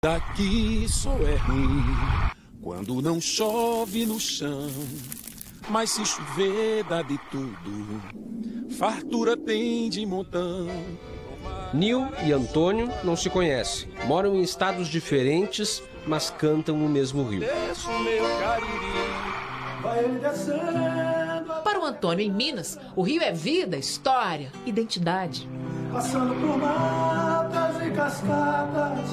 Daqui só é ruim quando não chove no chão, mas se chover dá de tudo, fartura tem de montão. Nil e Antônio não se conhecem, moram em estados diferentes, mas cantam o mesmo rio. Para o Antônio, em Minas, o rio é vida, história, identidade. Passando por matas e cascatas.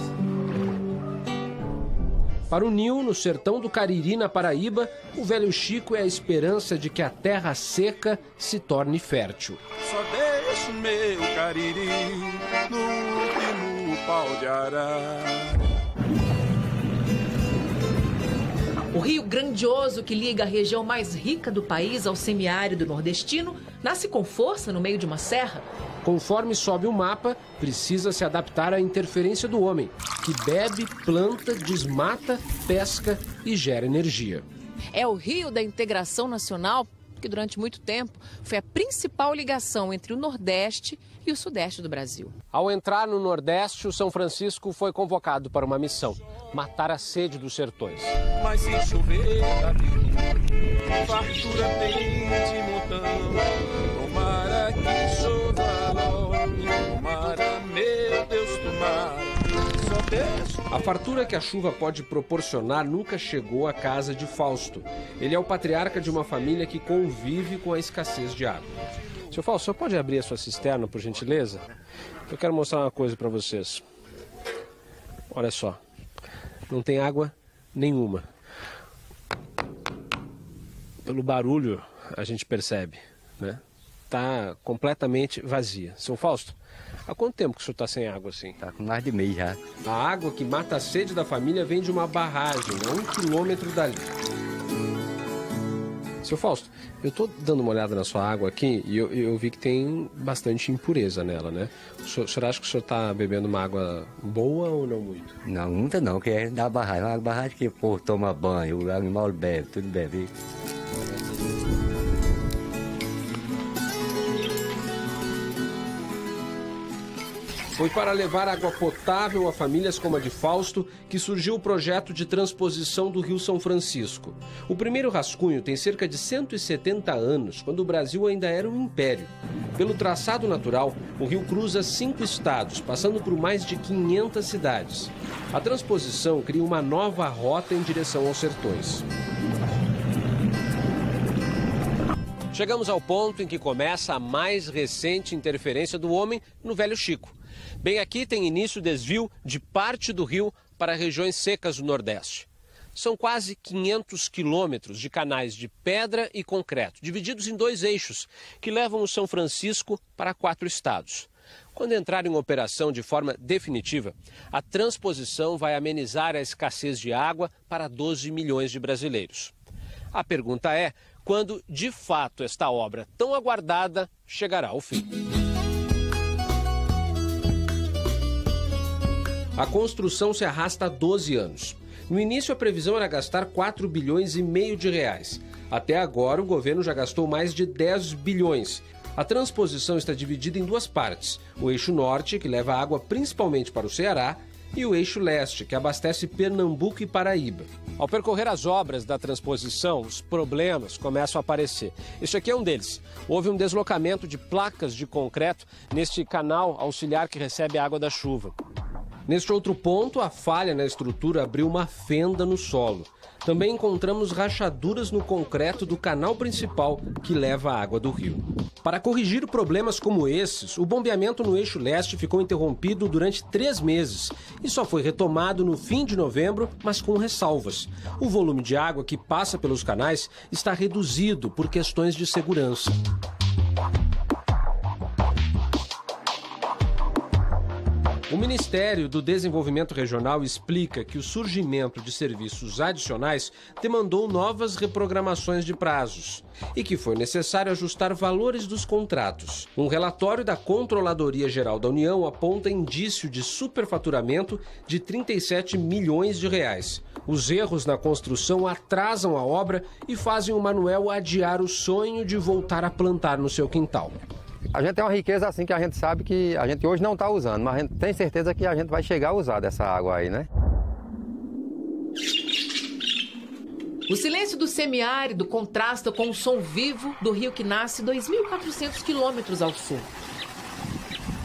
Para o Nil, no sertão do Cariri, na Paraíba, o velho Chico é a esperança de que a terra seca se torne fértil. Só deixo meu Cariri no último pau de arara. O rio grandioso que liga a região mais rica do país ao semiárido nordestino nasce com força no meio de uma serra. Conforme sobe o mapa, precisa se adaptar à interferência do homem, que bebe, planta, desmata, pesca e gera energia. É o rio da integração nacional, que durante muito tempo foi a principal ligação entre o Nordeste e o Sudeste do Brasil. Ao entrar no Nordeste, o São Francisco foi convocado para uma missão: matar a sede dos sertões. Mas se chover, dá de tudo, fartura tem de montão. Tomara que chova logo, tomara, meu Deus, tomara. Só deixo. A fartura que a chuva pode proporcionar nunca chegou à casa de Fausto. Ele é o patriarca de uma família que convive com a escassez de água. Seu Fausto, o senhor pode abrir a sua cisterna, por gentileza? Eu quero mostrar uma coisa para vocês. Olha só, não tem água nenhuma. Pelo barulho a gente percebe, né? Tá completamente vazia. Seu Fausto, há quanto tempo que o senhor está sem água assim? Tá com mais de mês já. A água que mata a sede da família vem de uma barragem, a 1 quilômetro dali. Seu Fausto, eu estou dando uma olhada na sua água aqui e eu vi que tem bastante impureza nela, né? O senhor acha que o senhor está bebendo uma água boa ou não muito? Não, muita não, que é da barragem. Uma barragem que o povo toma banho, o animal bebe, tudo bebe. Foi para levar água potável a famílias como a de Fausto que surgiu o projeto de transposição do Rio São Francisco. O primeiro rascunho tem cerca de 170 anos, quando o Brasil ainda era um império. Pelo traçado natural, o rio cruza 5 estados, passando por mais de 500 cidades. A transposição cria uma nova rota em direção aos sertões. Chegamos ao ponto em que começa a mais recente interferência do homem no Velho Chico. Bem aqui tem início o desvio de parte do rio para regiões secas do Nordeste. São quase 500 quilômetros de canais de pedra e concreto, divididos em 2 eixos, que levam o São Francisco para 4 estados. Quando entrar em operação de forma definitiva, a transposição vai amenizar a escassez de água para 12 milhões de brasileiros. A pergunta é: quando de fato esta obra tão aguardada chegará ao fim? A construção se arrasta há 12 anos. No início, a previsão era gastar 4,5 bilhões de reais. Até agora, o governo já gastou mais de 10 bilhões. A transposição está dividida em 2 partes. O eixo norte, que leva água principalmente para o Ceará, e o eixo leste, que abastece Pernambuco e Paraíba. Ao percorrer as obras da transposição, os problemas começam a aparecer. Este aqui é um deles. Houve um deslocamento de placas de concreto neste canal auxiliar que recebe a água da chuva. Neste outro ponto, a falha na estrutura abriu uma fenda no solo. Também encontramos rachaduras no concreto do canal principal que leva a água do rio. Para corrigir problemas como esses, o bombeamento no eixo leste ficou interrompido durante 3 meses e só foi retomado no fim de novembro, mas com ressalvas. O volume de água que passa pelos canais está reduzido por questões de segurança. O Ministério do Desenvolvimento Regional explica que o surgimento de serviços adicionais demandou novas reprogramações de prazos e que foi necessário ajustar valores dos contratos. Um relatório da Controladoria Geral da União aponta indício de superfaturamento de 37 milhões de reais. Os erros na construção atrasam a obra e fazem o Manuel adiar o sonho de voltar a plantar no seu quintal. A gente tem uma riqueza assim que a gente sabe que a gente hoje não está usando, mas a gente tem certeza que a gente vai chegar a usar dessa água aí, né? O silêncio do semiárido contrasta com o som vivo do rio que nasce 2.400 quilômetros ao sul.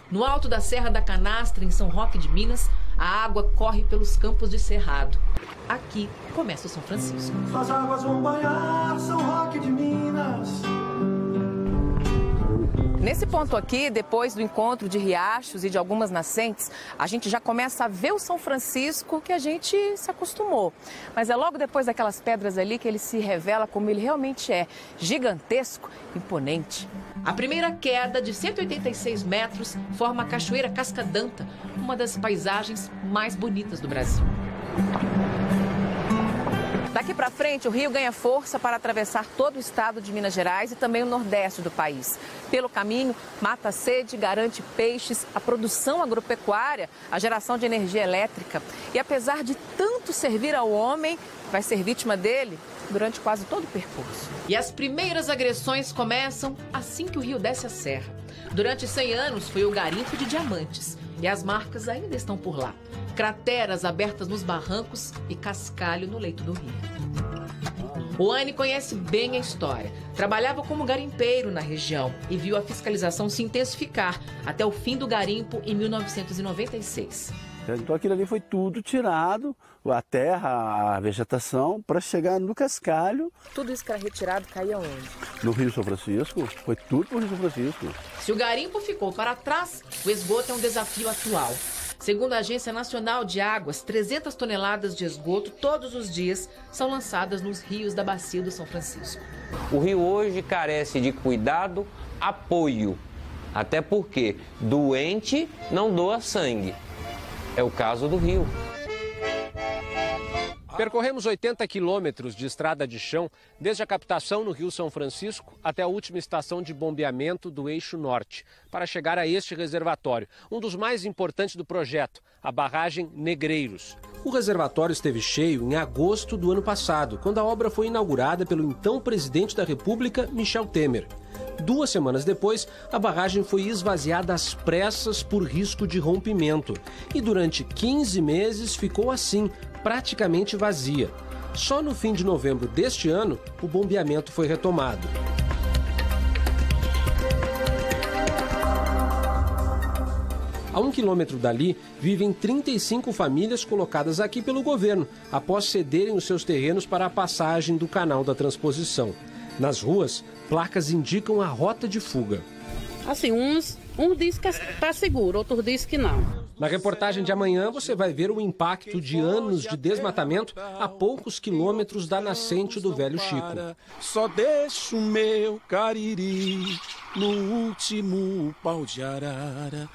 No alto da Serra da Canastra, em São Roque de Minas, a água corre pelos campos de cerrado. Aqui começa o São Francisco. Suas águas vão banhar São Roque de Minas. Nesse ponto aqui, depois do encontro de riachos e de algumas nascentes, a gente já começa a ver o São Francisco que a gente se acostumou. Mas é logo depois daquelas pedras ali que ele se revela como ele realmente é, gigantesco, imponente. A primeira queda, de 186 metros, forma a Cachoeira Cascadanta, uma das paisagens mais bonitas do Brasil. Daqui para frente, o rio ganha força para atravessar todo o estado de Minas Gerais e também o nordeste do país. Pelo caminho, mata a sede, garante peixes, a produção agropecuária, a geração de energia elétrica. E apesar de tanto servir ao homem, vai ser vítima dele durante quase todo o percurso. E as primeiras agressões começam assim que o rio desce a serra. Durante 100 anos foi o garimpo de diamantes e as marcas ainda estão por lá. Crateras abertas nos barrancos e cascalho no leito do rio. O Anne conhece bem a história. Trabalhava como garimpeiro na região e viu a fiscalização se intensificar até o fim do garimpo em 1996. Então aquilo ali foi tudo tirado, a terra, a vegetação, para chegar no cascalho. Tudo isso que era retirado caía onde? No Rio São Francisco, foi tudo para o Rio São Francisco. Se o garimpo ficou para trás, o esgoto é um desafio atual. Segundo a Agência Nacional de Águas, 300 toneladas de esgoto todos os dias são lançadas nos rios da Bacia do São Francisco. O rio hoje carece de cuidado, apoio, até porque doente não doa sangue. É o caso do rio. Percorremos 80 quilômetros de estrada de chão, desde a captação no Rio São Francisco até a última estação de bombeamento do Eixo Norte, para chegar a este reservatório, um dos mais importantes do projeto, a barragem Negreiros. O reservatório esteve cheio em agosto do ano passado, quando a obra foi inaugurada pelo então presidente da República, Michel Temer. 2 semanas depois, a barragem foi esvaziada às pressas por risco de rompimento. E durante 15 meses ficou assim, praticamente vazia. Só no fim de novembro deste ano, o bombeamento foi retomado. A 1 quilômetro dali, vivem 35 famílias colocadas aqui pelo governo, após cederem os seus terrenos para a passagem do canal da transposição. Nas ruas, placas indicam a rota de fuga. Assim, um diz que está seguro, outro diz que não. Na reportagem de amanhã, você vai ver o impacto de anos de desmatamento a poucos quilômetros da nascente do Velho Chico. Só deixo o meu cariri no último pau de arara.